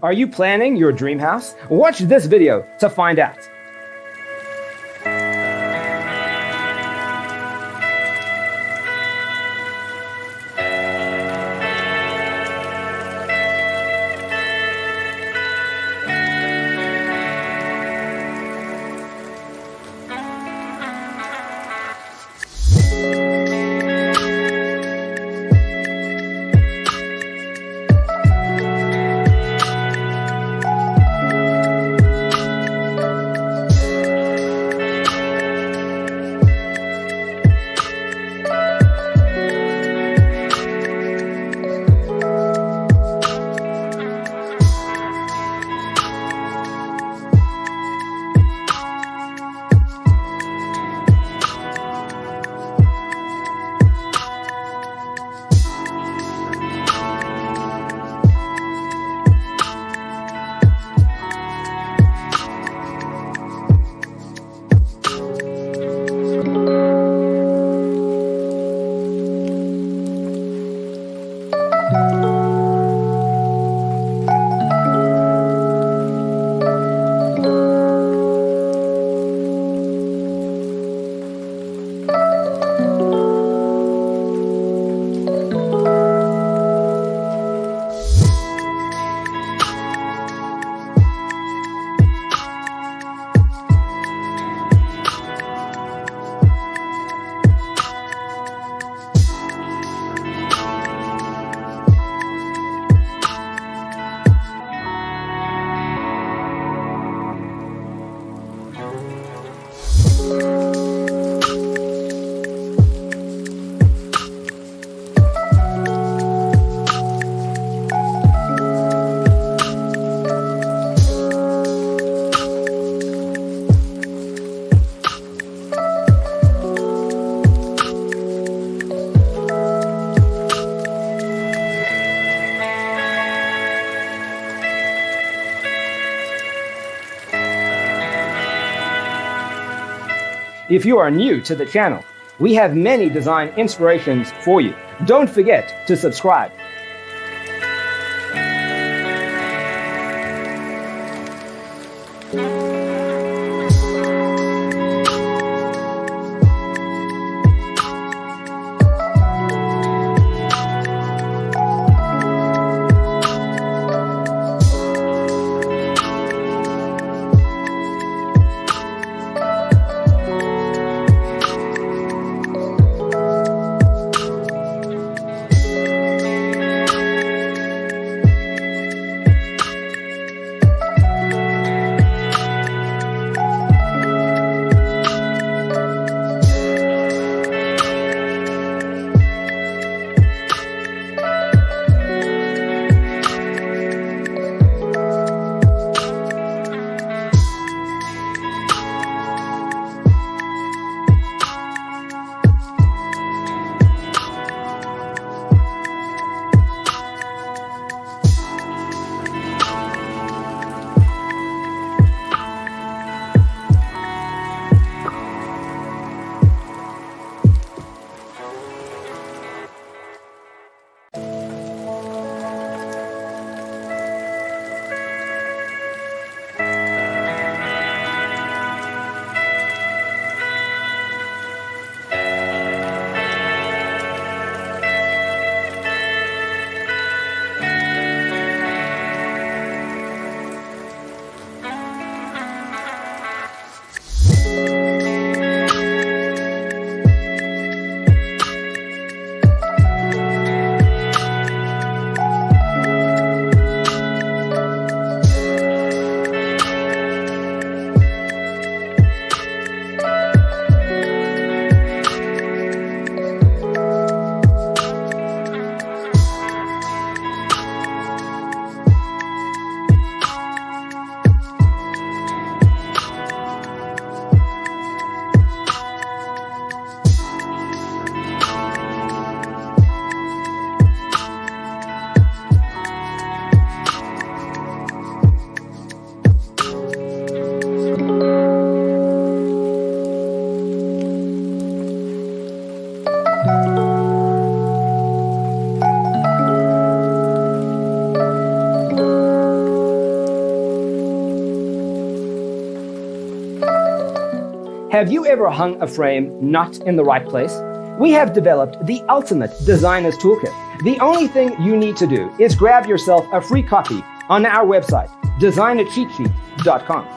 Are you planning your dream house? Watch this video to find out. If you are new to the channel, we have many design inspirations for you. Don't forget to subscribe. Have you ever hung a frame not in the right place? We have developed the ultimate designer's toolkit. The only thing you need to do is grab yourself a free copy on our website, designercheatsheet.com.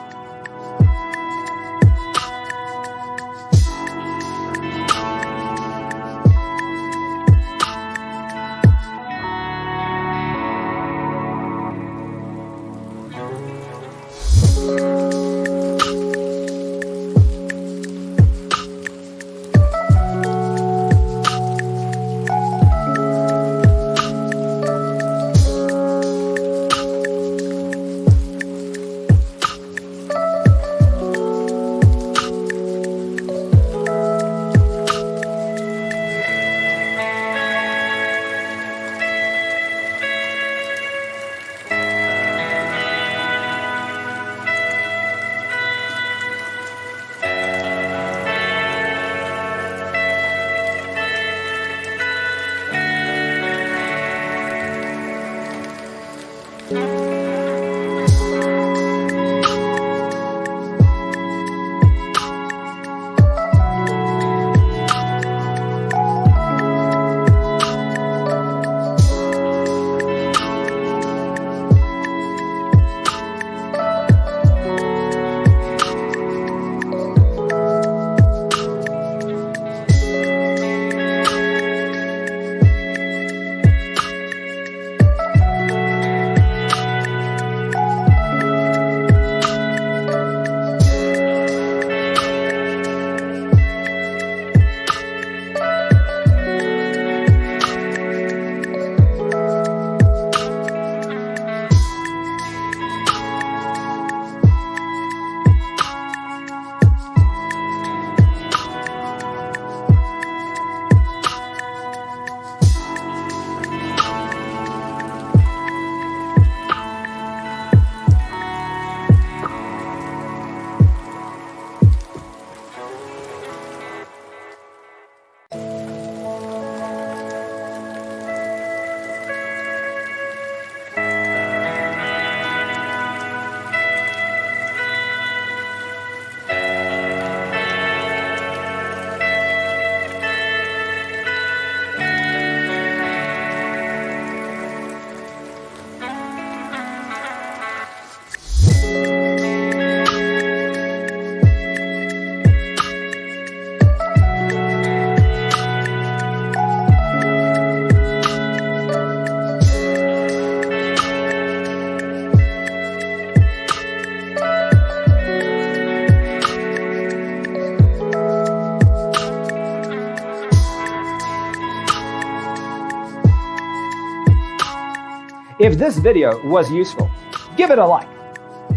If this video was useful, give it a like.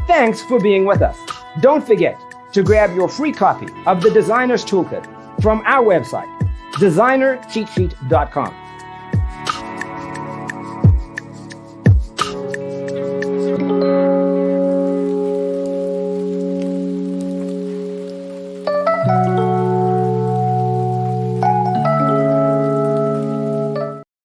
Thanks for being with us. Don't forget to grab your free copy of the Designer's Toolkit from our website, designercheatsheet.com.